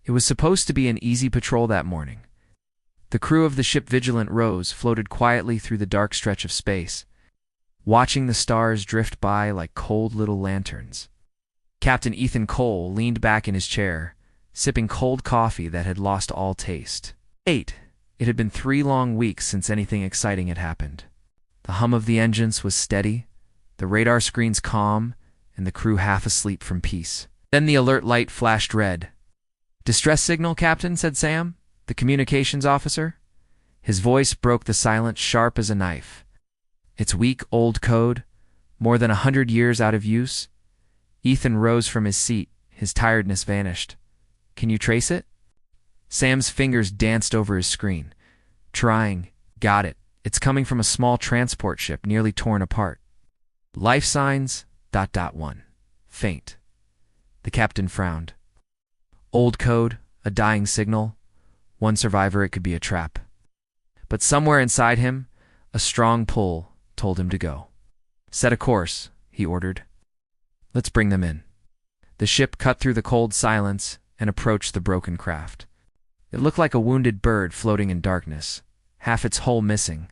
It was supposed to be an easy patrol that morning. The crew of the ship Vigilant Rose floated quietly through the dark stretch of space, watching the stars drift by like cold little lanterns. Captain Ethan Cole leaned back in his chair, sipping cold coffee that had lost all taste. 8. It had been 3 long weeks since anything exciting had happened. The hum of the engines was steady, the radar screens calm, and the crew half asleep from peace. Then the alert light flashed red. "Distress signal, Captain," said Sam, the communications officer. His voice broke the silence sharp as a knife. "It's weak, old code, more than 100 years out of use." Ethan rose from his seat, his tiredness vanished. "Can you trace it?" Sam's fingers danced over his screen. "Trying. Got it. It's coming from a small transport ship nearly torn apart. Life signs, ... 1. Faint." The captain frowned. "Old code, a dying signal. One survivor, it could be a trap." But somewhere inside him, a strong pull told him to go. "Set a course," he ordered. "Let's bring them in." The ship cut through the cold silence and approached the broken craft. It looked like a wounded bird floating in darkness, half its hull missing,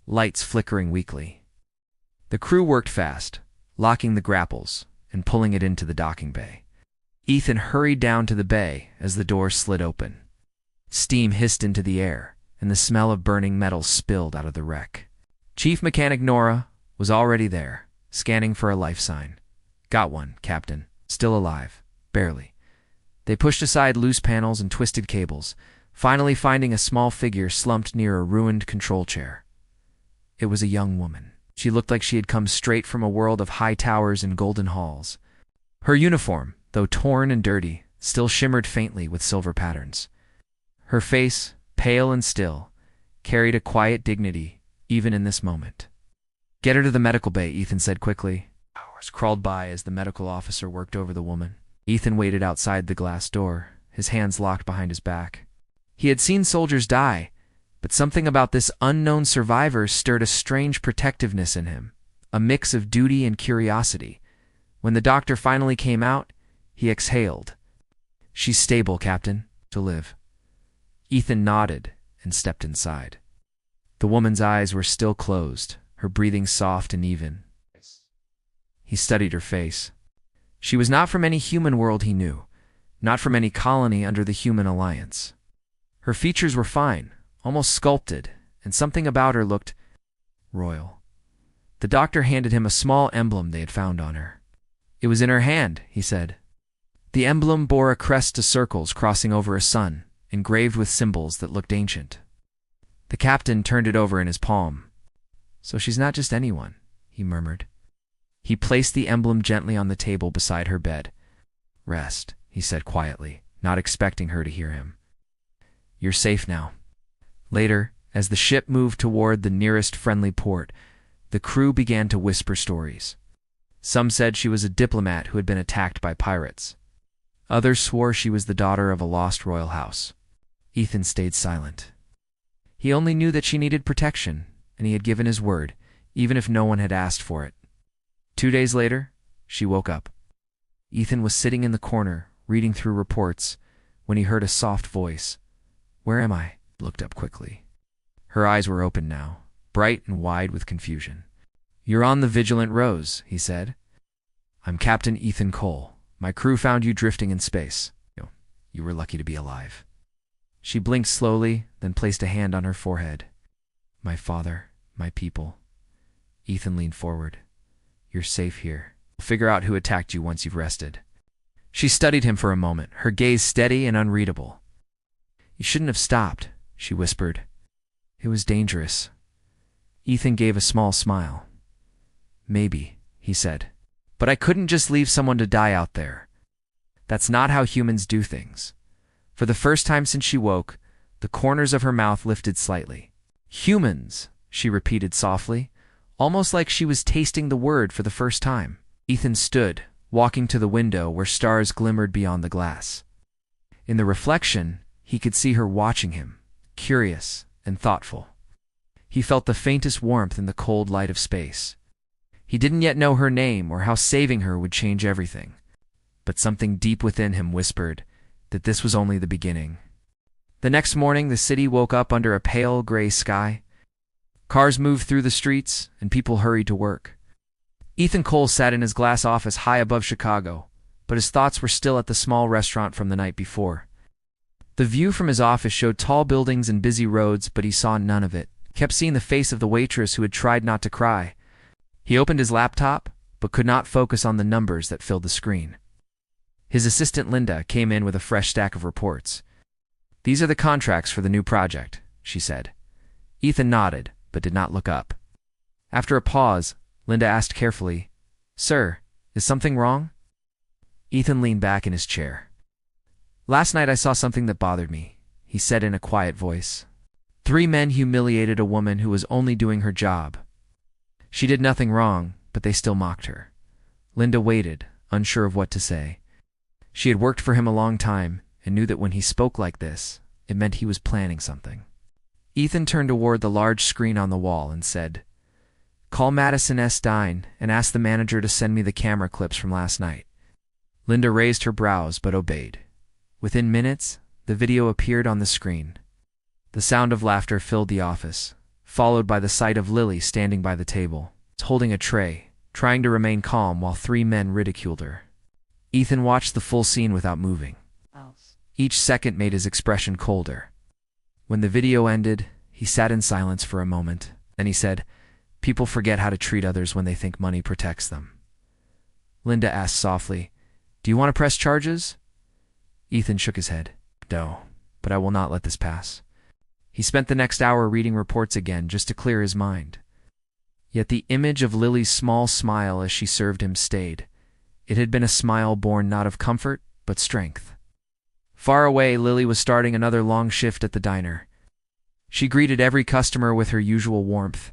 lights flickering weakly. The crew worked fast, locking the grapples and pulling it into the docking bay. Ethan hurried down to the bay as the door slid open. Steam hissed into the air, and the smell of burning metal spilled out of the wreck. Chief Mechanic Nora was already there, scanning for a life sign. "Got one, Captain. Still alive. Barely." They pushed aside loose panels and twisted cables, finally finding a small figure slumped near a ruined control chair. It was a young woman. She looked like she had come straight from a world of high towers and golden halls. Her uniform, though torn and dirty, still shimmered faintly with silver patterns. Her face, pale and still, carried a quiet dignity, even in this moment. "Get her to the medical bay," Ethan said quickly. Hours crawled by as the medical officer worked over the woman. Ethan waited outside the glass door, his hands locked behind his back. He had seen soldiers die, but something about this unknown survivor stirred a strange protectiveness in him, a mix of duty and curiosity. When the doctor finally came out, he exhaled. "She's stable, Captain. To live." Ethan nodded and stepped inside. The woman's eyes were still closed, her breathing soft and even. He studied her face. She was not from any human world he knew, not from any colony under the Human Alliance. Her features were fine, almost sculpted, and something about her looked royal. The doctor handed him a small emblem they had found on her. "It was in her hand," he said. The emblem bore a crest to circles crossing over a sun, engraved with symbols that looked ancient. The captain turned it over in his palm. "So she's not just anyone," he murmured. He placed the emblem gently on the table beside her bed. "Rest," he said quietly, not expecting her to hear him. "You're safe now." Later, as the ship moved toward the nearest friendly port, the crew began to whisper stories. Some said she was a diplomat who had been attacked by pirates. Others swore she was the daughter of a lost royal house. Ethan stayed silent. He only knew that she needed protection, and he had given his word, even if no one had asked for it. 2 days later, she woke up. Ethan was sitting in the corner, reading through reports, when he heard a soft voice. "Where am I?" He looked up quickly. Her eyes were open now, bright and wide with confusion. "You're on the Vigilant Rose," he said. "I'm Captain Ethan Cole. My crew found you drifting in space. You were lucky to be alive." She blinked slowly, then placed a hand on her forehead. "My father, my people." Ethan leaned forward. "You're safe here. We'll figure out who attacked you once you've rested." She studied him for a moment, her gaze steady and unreadable. "You shouldn't have stopped," she whispered. "It was dangerous." Ethan gave a small smile. "Maybe," he said. "But I couldn't just leave someone to die out there. That's not how humans do things." For the first time since she woke, the corners of her mouth lifted slightly. "Humans," she repeated softly, almost like she was tasting the word for the first time. Ethan stood, walking to the window where stars glimmered beyond the glass. In the reflection, he could see her watching him, curious and thoughtful. He felt the faintest warmth in the cold light of space. He didn't yet know her name or how saving her would change everything. But something deep within him whispered, that this was only the beginning. The next morning, the city woke up under a pale gray sky. Cars moved through the streets, and people hurried to work. Ethan Cole sat in his glass office high above Chicago, but his thoughts were still at the small restaurant from the night before. The view from his office showed tall buildings and busy roads, but he saw none of it. He kept seeing the face of the waitress who had tried not to cry. He opened his laptop, but could not focus on the numbers that filled the screen. His assistant Linda came in with a fresh stack of reports. "These are the contracts for the new project," she said. Ethan nodded, but did not look up. After a pause, Linda asked carefully, "Sir, is something wrong?" Ethan leaned back in his chair. "Last night I saw something that bothered me," he said in a quiet voice. 3 men humiliated a woman who was only doing her job. She did nothing wrong, but they still mocked her. Linda waited, unsure of what to say. She had worked for him a long time and knew that when he spoke like this, it meant he was planning something. Ethan turned toward the large screen on the wall and said, "Call Madison S. Dine and ask the manager to send me the camera clips from last night." Linda raised her brows but obeyed. Within minutes, the video appeared on the screen. The sound of laughter filled the office, followed by the sight of Lily standing by the table, holding a tray, trying to remain calm while 3 men ridiculed her. Ethan watched the full scene without moving. Each second made his expression colder. When the video ended, he sat in silence for a moment. Then he said, "People forget how to treat others when they think money protects them." Linda asked softly, "Do you want to press charges?" Ethan shook his head. "No, but I will not let this pass." He spent the next hour reading reports again just to clear his mind. Yet the image of Lily's small smile as she served him stayed. It had been a smile born not of comfort, but strength. Far away, Lily was starting another long shift at the diner. She greeted every customer with her usual warmth.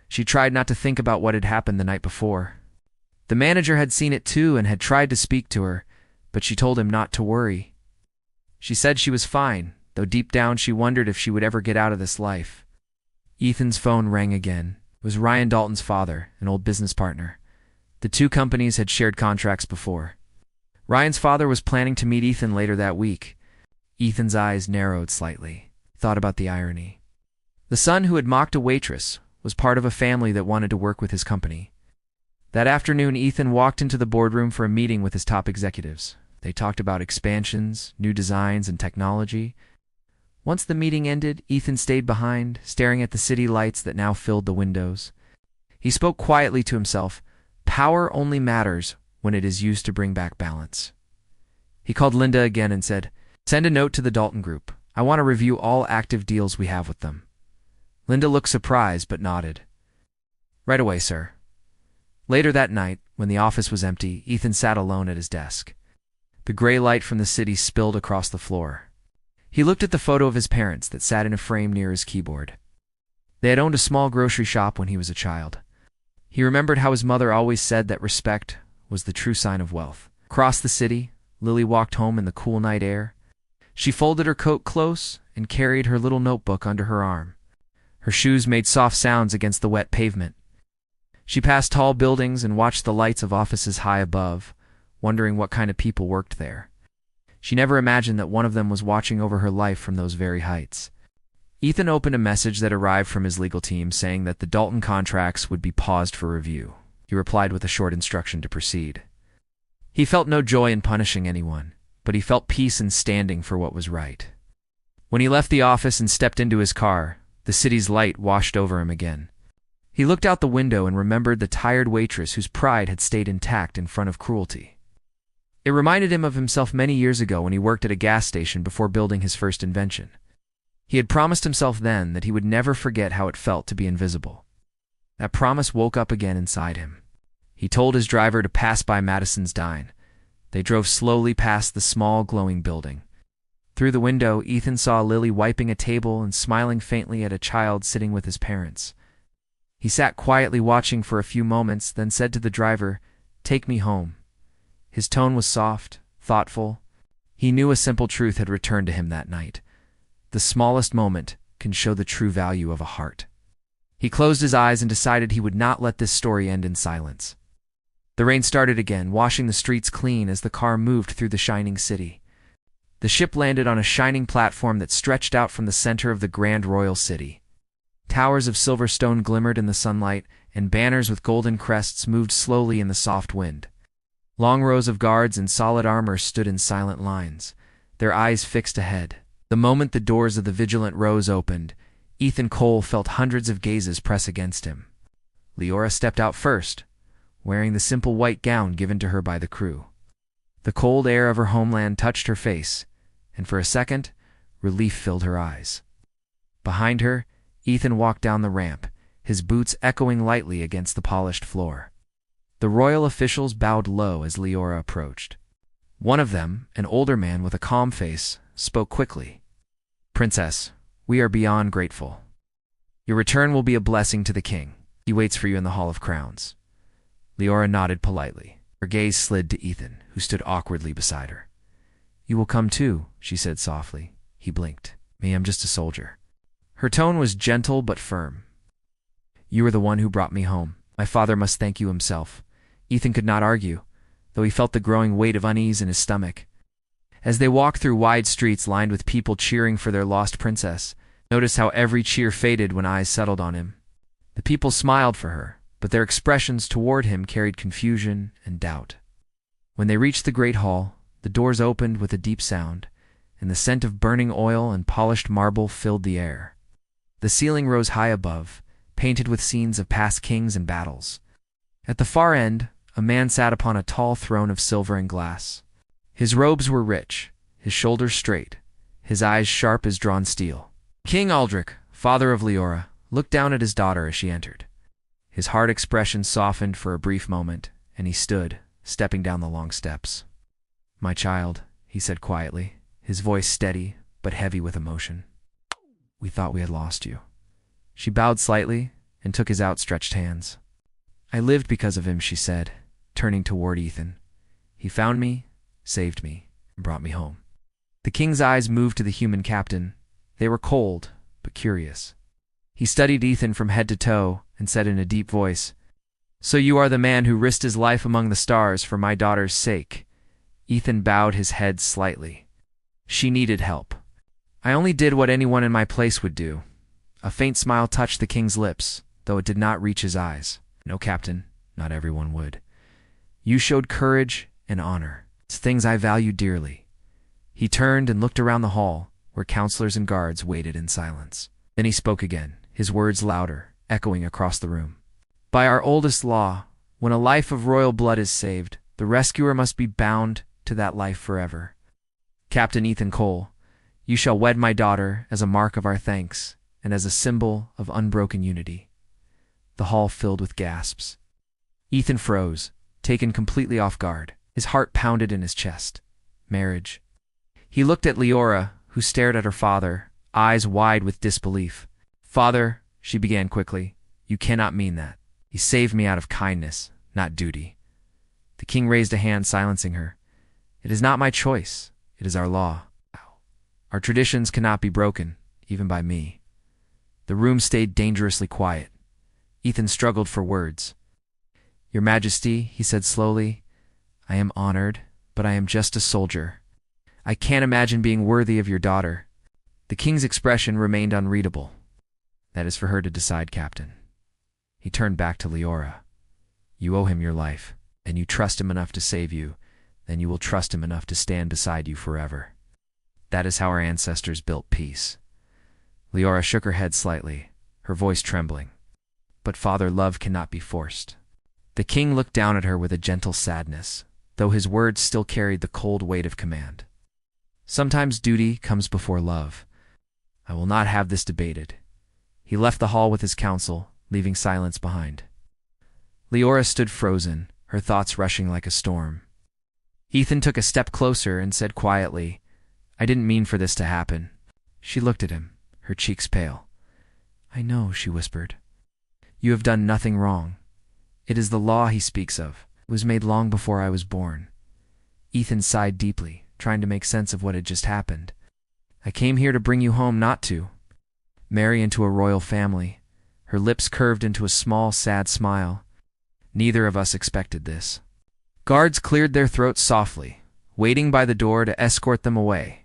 She tried not to think about what had happened the night before. The manager had seen it too and had tried to speak to her, but she told him not to worry. She said she was fine, though deep down she wondered if she would ever get out of this life. Ethan's phone rang again. It was Ryan Dalton's father, an old business partner. The 2 companies had shared contracts before. Ryan's father was planning to meet Ethan later that week. Ethan's eyes narrowed slightly. He thought about the irony. The son who had mocked a waitress was part of a family that wanted to work with his company. That afternoon, Ethan walked into the boardroom for a meeting with his top executives. They talked about expansions, new designs, and technology. Once the meeting ended, Ethan stayed behind, staring at the city lights that now filled the windows. He spoke quietly to himself. Power only matters when it is used to bring back balance. He called Linda again and said, "Send a note to the Dalton Group. I want to review all active deals we have with them." Linda looked surprised but nodded. "Right away, sir." Later that night, when the office was empty, Ethan sat alone at his desk. The gray light from the city spilled across the floor. He looked at the photo of his parents that sat in a frame near his keyboard. They had owned a small grocery shop when he was a child. He remembered how his mother always said that respect was the true sign of wealth. Across the city, Lily walked home in the cool night air. She folded her coat close and carried her little notebook under her arm. Her shoes made soft sounds against the wet pavement. She passed tall buildings and watched the lights of offices high above, wondering what kind of people worked there. She never imagined that one of them was watching over her life from those very heights. Ethan opened a message that arrived from his legal team saying that the Dalton contracts would be paused for review. He replied with a short instruction to proceed. He felt no joy in punishing anyone, but he felt peace in standing for what was right. When he left the office and stepped into his car, the city's light washed over him again. He looked out the window and remembered the tired waitress whose pride had stayed intact in front of cruelty. It reminded him of himself many years ago when he worked at a gas station before building his first invention. He had promised himself then that he would never forget how it felt to be invisible. That promise woke up again inside him. He told his driver to pass by Madison's Dine. They drove slowly past the small, glowing building. Through the window, Ethan saw Lily wiping a table and smiling faintly at a child sitting with his parents. He sat quietly watching for a few moments, then said to the driver, "Take me home." His tone was soft, thoughtful. He knew a simple truth had returned to him that night. The smallest moment can show the true value of a heart. He closed his eyes and decided he would not let this story end in silence. The rain started again, washing the streets clean as the car moved through the shining city. The ship landed on a shining platform that stretched out from the center of the grand royal city. Towers of silver stone glimmered in the sunlight, and banners with golden crests moved slowly in the soft wind. Long rows of guards in solid armor stood in silent lines, their eyes fixed ahead. The moment the doors of the vigilant rows opened, Ethan Cole felt hundreds of gazes press against him. Leora stepped out first, wearing the simple white gown given to her by the crew. The cold air of her homeland touched her face, and for a second, relief filled her eyes. Behind her, Ethan walked down the ramp, his boots echoing lightly against the polished floor. The royal officials bowed low as Leora approached. One of them, an older man with a calm face, spoke quickly. "Princess, we are beyond grateful. Your return will be a blessing to the king. He waits for you in the Hall of Crowns." Leora nodded politely. Her gaze slid to Ethan, who stood awkwardly beside her. "You will come too," she said softly. He blinked. "Me, I'm just a soldier." Her tone was gentle but firm. "You are the one who brought me home. My father must thank you himself." Ethan could not argue, though he felt the growing weight of unease in his stomach. As they walked through wide streets lined with people cheering for their lost princess, notice how every cheer faded when eyes settled on him. The people smiled for her, but their expressions toward him carried confusion and doubt. When they reached the great hall, the doors opened with a deep sound, and the scent of burning oil and polished marble filled the air. The ceiling rose high above, painted with scenes of past kings and battles. At the far end, a man sat upon a tall throne of silver and glass. His robes were rich, his shoulders straight, his eyes sharp as drawn steel. King Aldrich, father of Leora, looked down at his daughter as she entered. His hard expression softened for a brief moment, and he stood, stepping down the long steps. "My child," he said quietly, his voice steady but heavy with emotion. "We thought we had lost you." She bowed slightly and took his outstretched hands. "I lived because of him," she said, turning toward Ethan. "He found me, saved me, and brought me home." The king's eyes moved to the human captain. They were cold, but curious. He studied Ethan from head to toe and said in a deep voice, "So you are the man who risked his life among the stars for my daughter's sake." Ethan bowed his head slightly. "She needed help. I only did what anyone in my place would do." A faint smile touched the king's lips, though it did not reach his eyes. "No, Captain, not everyone would. You showed courage and honor. It's things I value dearly." He turned and looked around the hall, where counselors and guards waited in silence. Then he spoke again, his words louder, echoing across the room. "By our oldest law, when a life of royal blood is saved, the rescuer must be bound to that life forever. Captain Ethan Cole, you shall wed my daughter as a mark of our thanks and as a symbol of unbroken unity." The hall filled with gasps. Ethan froze, taken completely off guard. His heart pounded in his chest. Marriage. He looked at Leora, who stared at her father, eyes wide with disbelief. "Father," she began quickly, "you cannot mean that. He saved me out of kindness, not duty." The king raised a hand, silencing her. "It is not my choice. It is our law. Our traditions cannot be broken, even by me." The room stayed dangerously quiet. Ethan struggled for words. "Your Majesty," he said slowly, "I am honored, but I am just a soldier. I can't imagine being worthy of your daughter." The king's expression remained unreadable. "That is for her to decide, Captain." He turned back to Leora. "You owe him your life, and you trust him enough to save you, then you will trust him enough to stand beside you forever. That is how our ancestors built peace." Leora shook her head slightly, her voice trembling. "But father, love cannot be forced." The king looked down at her with a gentle sadness, though his words still carried the cold weight of command. "Sometimes duty comes before love. I will not have this debated." He left the hall with his council, leaving silence behind. Leora stood frozen, her thoughts rushing like a storm. Ethan took a step closer and said quietly, "I didn't mean for this to happen." She looked at him, her cheeks pale. "I know," she whispered. "You have done nothing wrong. It is the law he speaks of. It was made long before I was born." Ethan sighed deeply, trying to make sense of what had just happened. "I came here to bring you home, not to marry into a royal family." Her lips curved into a small, sad smile. "Neither of us expected this." Guards cleared their throats softly, waiting by the door to escort them away.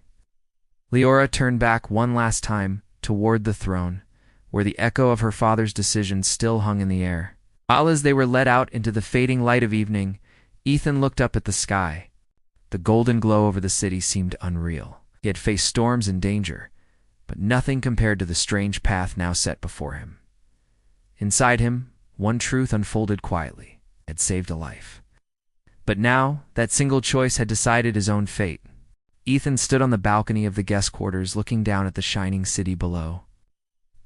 Leora turned back one last time toward the throne, where the echo of her father's decision still hung in the air. While as they were led out into the fading light of evening, Ethan looked up at the sky. The golden glow over the city seemed unreal. He had faced storms and danger, but nothing compared to the strange path now set before him. Inside him, one truth unfolded quietly. He had saved a life. But now, that single choice had decided his own fate. Ethan stood on the balcony of the guest quarters looking down at the shining city below.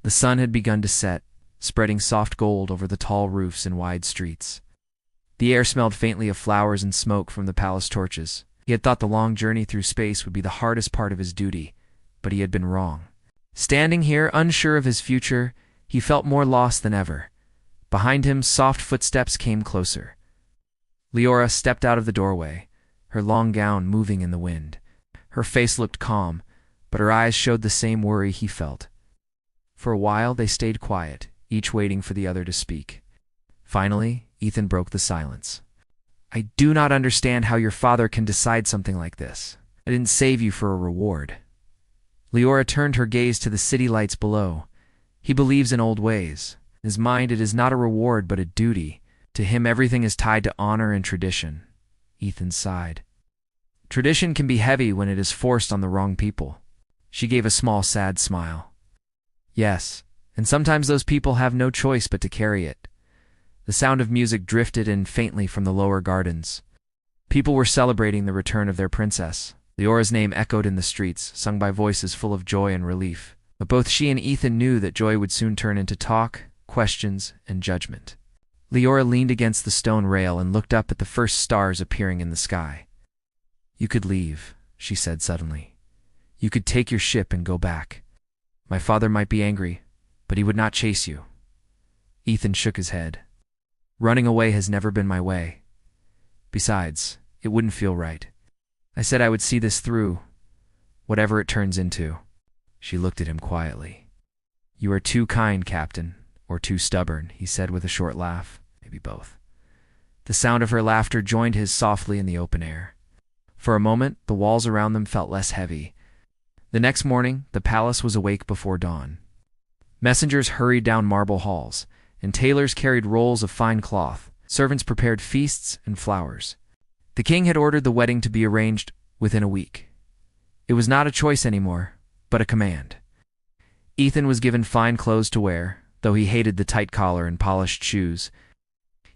The sun had begun to set, spreading soft gold over the tall roofs and wide streets. The air smelled faintly of flowers and smoke from the palace torches. He had thought the long journey through space would be the hardest part of his duty, but he had been wrong. Standing here, unsure of his future, he felt more lost than ever. Behind him, soft footsteps came closer. Leora stepped out of the doorway, her long gown moving in the wind. Her face looked calm, but her eyes showed the same worry he felt. For a while they stayed quiet, each waiting for the other to speak. Finally, Ethan broke the silence. "I do not understand how your father can decide something like this. I didn't save you for a reward." Leora turned her gaze to the city lights below. "He believes in old ways. In his mind, it is not a reward but a duty. To him, everything is tied to honor and tradition." Ethan sighed. "Tradition can be heavy when it is forced on the wrong people." She gave a small, sad smile. "Yes, and sometimes those people have no choice but to carry it." The sound of music drifted in faintly from the lower gardens. People were celebrating the return of their princess. Leora's name echoed in the streets, sung by voices full of joy and relief. But both she and Ethan knew that joy would soon turn into talk, questions, and judgment. Leora leaned against the stone rail and looked up at the first stars appearing in the sky. "You could leave," she said suddenly. "You could take your ship and go back. My father might be angry, but he would not chase you." Ethan shook his head. "Running away has never been my way. Besides, it wouldn't feel right. I said I would see this through, whatever it turns into." She looked at him quietly. "You are too kind, Captain, or too stubborn," he said with a short laugh. Maybe both. The sound of her laughter joined his softly in the open air. For a moment, the walls around them felt less heavy. The next morning, the palace was awake before dawn. Messengers hurried down marble halls, and tailors carried rolls of fine cloth. Servants prepared feasts and flowers. The king had ordered the wedding to be arranged within a week. It was not a choice anymore, but a command. Ethan was given fine clothes to wear, though he hated the tight collar and polished shoes.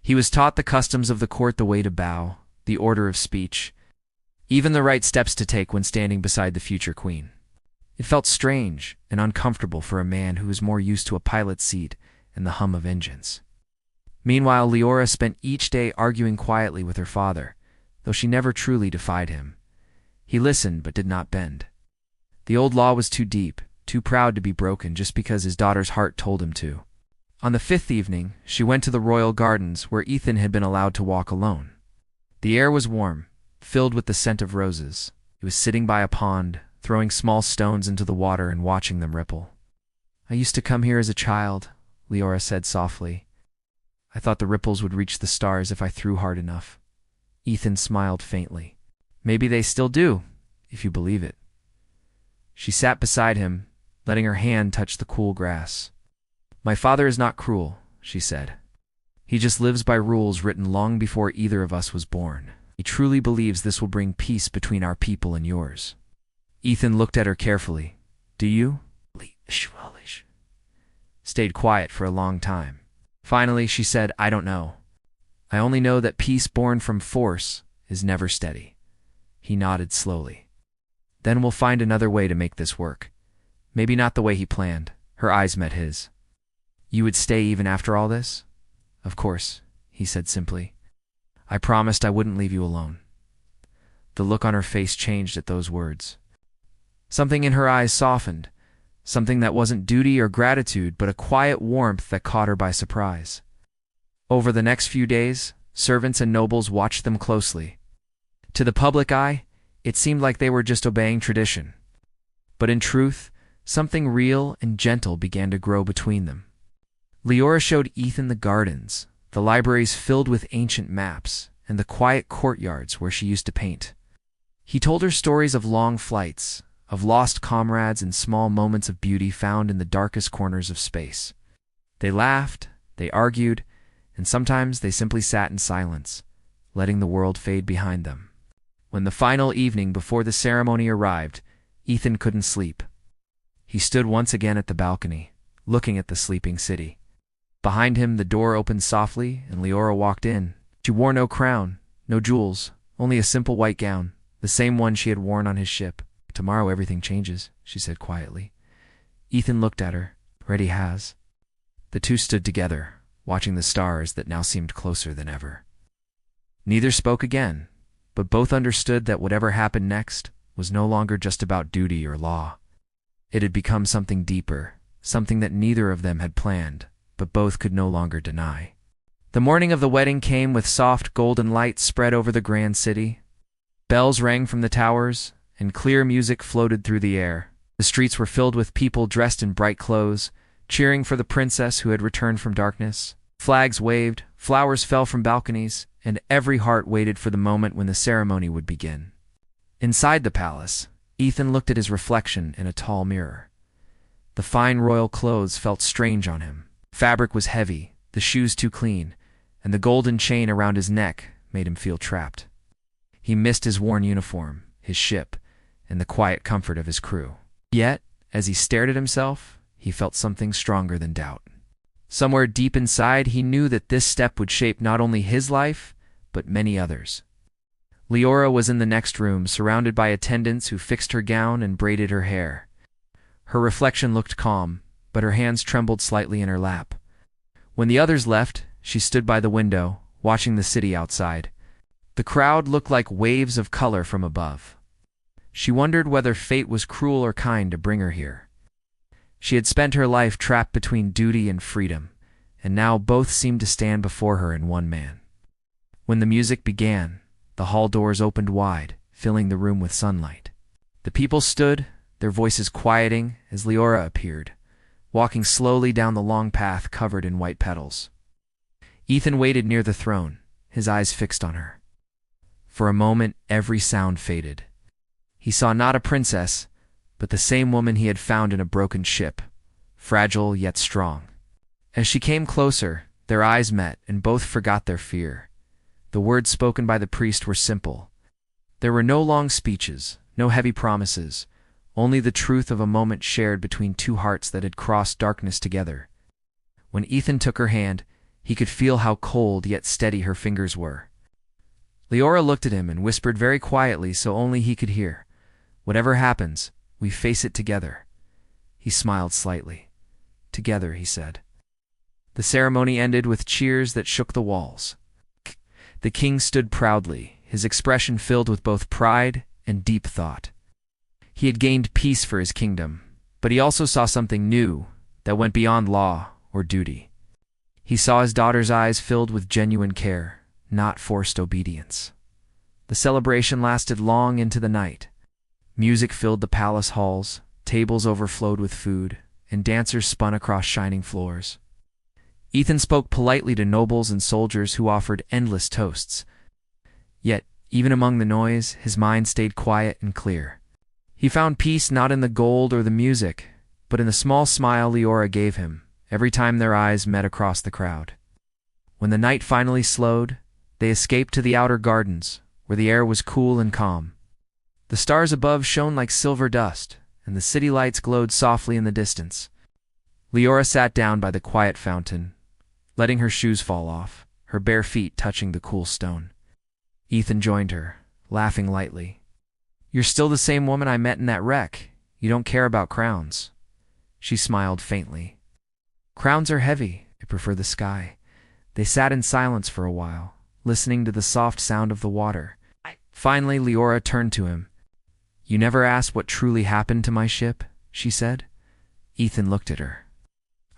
He was taught the customs of the court, the way to bow, the order of speech, even the right steps to take when standing beside the future queen. It felt strange and uncomfortable for a man who was more used to a pilot's seat and the hum of engines. Meanwhile, Leora spent each day arguing quietly with her father, though she never truly defied him. He listened but did not bend. The old law was too deep, too proud to be broken just because his daughter's heart told him to. On the fifth evening, she went to the royal gardens where Ethan had been allowed to walk alone. The air was warm, filled with the scent of roses. He was sitting by a pond, throwing small stones into the water and watching them ripple. "I used to come here as a child," Leora said softly. "I thought the ripples would reach the stars if I threw hard enough." Ethan smiled faintly. "Maybe they still do, if you believe it." She sat beside him, letting her hand touch the cool grass. "My father is not cruel," she said. "He just lives by rules written long before either of us was born. He truly believes this will bring peace between our people and yours." Ethan looked at her carefully. "Do you?" Stayed quiet for a long time. Finally, she said, "I don't know. I only know that peace born from force is never steady." He nodded slowly. "Then we'll find another way to make this work. Maybe not the way he planned." Her eyes met his. "You would stay even after all this?" "Of course," he said simply. "I promised I wouldn't leave you alone." The look on her face changed at those words. Something in her eyes softened, something that wasn't duty or gratitude, but a quiet warmth that caught her by surprise. Over the next few days, servants and nobles watched them closely. To the public eye, it seemed like they were just obeying tradition. But in truth, something real and gentle began to grow between them. Leora showed Ethan the gardens, the libraries filled with ancient maps, and the quiet courtyards where she used to paint. He told her stories of long flights, of lost comrades and small moments of beauty found in the darkest corners of space. They laughed, they argued, and sometimes they simply sat in silence, letting the world fade behind them. When the final evening before the ceremony arrived, Ethan couldn't sleep. He stood once again at the balcony, looking at the sleeping city. Behind him, the door opened softly, and Leora walked in. She wore no crown, no jewels, only a simple white gown, the same one she had worn on his ship. "Tomorrow everything changes," she said quietly. Ethan looked at her. "Already has." The two stood together, watching the stars that now seemed closer than ever. Neither spoke again, but both understood that whatever happened next was no longer just about duty or law. It had become something deeper, something that neither of them had planned, but both could no longer deny. The morning of the wedding came with soft golden light spread over the grand city. Bells rang from the towers, and clear music floated through the air. The streets were filled with people dressed in bright clothes, cheering for the princess who had returned from darkness. Flags waved, flowers fell from balconies, and every heart waited for the moment when the ceremony would begin. Inside the palace, Ethan looked at his reflection in a tall mirror. The fine royal clothes felt strange on him. Fabric was heavy, the shoes too clean, and the golden chain around his neck made him feel trapped. He missed his worn uniform, his ship, and the quiet comfort of his crew. Yet, as he stared at himself, he felt something stronger than doubt. Somewhere deep inside, he knew that this step would shape not only his life, but many others. Leora was in the next room, surrounded by attendants who fixed her gown and braided her hair. Her reflection looked calm, but her hands trembled slightly in her lap. When the others left, she stood by the window, watching the city outside. The crowd looked like waves of color from above. She wondered whether fate was cruel or kind to bring her here. She had spent her life trapped between duty and freedom, and now both seemed to stand before her in one man. When the music began, the hall doors opened wide, filling the room with sunlight. The people stood, their voices quieting as Leora appeared, walking slowly down the long path covered in white petals. Ethan waited near the throne, his eyes fixed on her. For a moment, every sound faded. He saw not a princess, but the same woman he had found in a broken ship, fragile yet strong. As she came closer, their eyes met, and both forgot their fear. The words spoken by the priest were simple. There were no long speeches, no heavy promises, only the truth of a moment shared between two hearts that had crossed darkness together. When Ethan took her hand, he could feel how cold yet steady her fingers were. Leora looked at him and whispered very quietly so only he could hear, "Whatever happens, we face it together." He smiled slightly. "Together," he said. The ceremony ended with cheers that shook the walls. The king stood proudly, his expression filled with both pride and deep thought. He had gained peace for his kingdom, but he also saw something new that went beyond law or duty. He saw his daughter's eyes filled with genuine care, not forced obedience. The celebration lasted long into the night. Music filled the palace halls, tables overflowed with food, and dancers spun across shining floors. Ethan spoke politely to nobles and soldiers who offered endless toasts. Yet, even among the noise, his mind stayed quiet and clear. He found peace not in the gold or the music, but in the small smile Leora gave him every time their eyes met across the crowd. When the night finally slowed, they escaped to the outer gardens, where the air was cool and calm. The stars above shone like silver dust, and the city lights glowed softly in the distance. Leora sat down by the quiet fountain, letting her shoes fall off, her bare feet touching the cool stone. Ethan joined her, laughing lightly. "You're still the same woman I met in that wreck. You don't care about crowns." She smiled faintly. "Crowns are heavy. I prefer the sky." They sat in silence for a while, listening to the soft sound of the water. Finally, Leora turned to him. "You never asked what truly happened to my ship," she said. Ethan looked at her.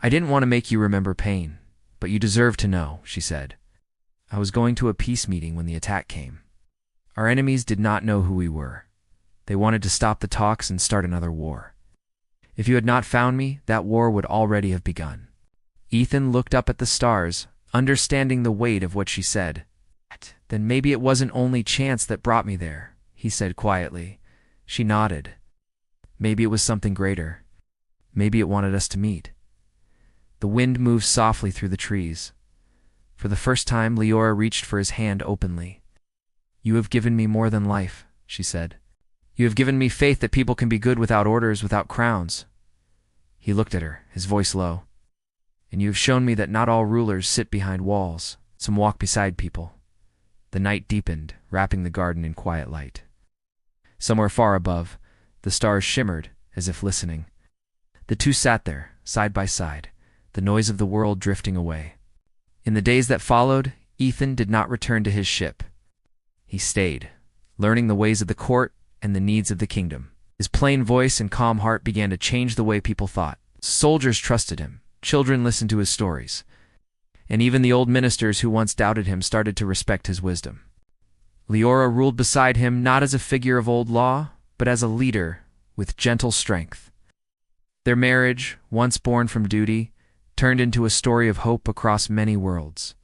"I didn't want to make you remember pain, but you deserve to know," she said. "I was going to a peace meeting when the attack came. Our enemies did not know who we were. They wanted to stop the talks and start another war. If you had not found me, that war would already have begun." Ethan looked up at the stars, understanding the weight of what she said. "Then maybe it wasn't only chance that brought me there," he said quietly. She nodded. Maybe it was something greater. Maybe it wanted us to meet. The wind moved softly through the trees. For the first time, Leora reached for his hand openly. "You have given me more than life," she said. "You have given me faith that people can be good without orders, without crowns." He looked at her, his voice low. "And you have shown me that not all rulers sit behind walls. Some walk beside people." The night deepened, wrapping the garden in quiet light. Somewhere far above, the stars shimmered, as if listening. The two sat there, side by side, the noise of the world drifting away. In the days that followed, Ethan did not return to his ship. He stayed, learning the ways of the court and the needs of the kingdom. His plain voice and calm heart began to change the way people thought. Soldiers trusted him, children listened to his stories, and even the old ministers who once doubted him started to respect his wisdom. Leora ruled beside him not as a figure of old law, but as a leader with gentle strength. Their marriage, once born from duty, turned into a story of hope across many worlds.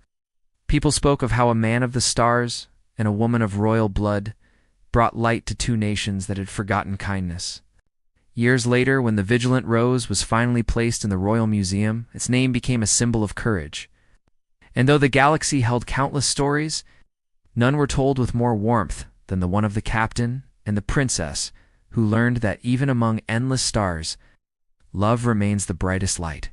People spoke of how a man of the stars and a woman of royal blood brought light to two nations that had forgotten kindness. Years later, when the Vigilant Rose was finally placed in the Royal Museum, its name became a symbol of courage. And though the galaxy held countless stories, none were told with more warmth than the one of the captain and the princess, who learned that even among endless stars, love remains the brightest light.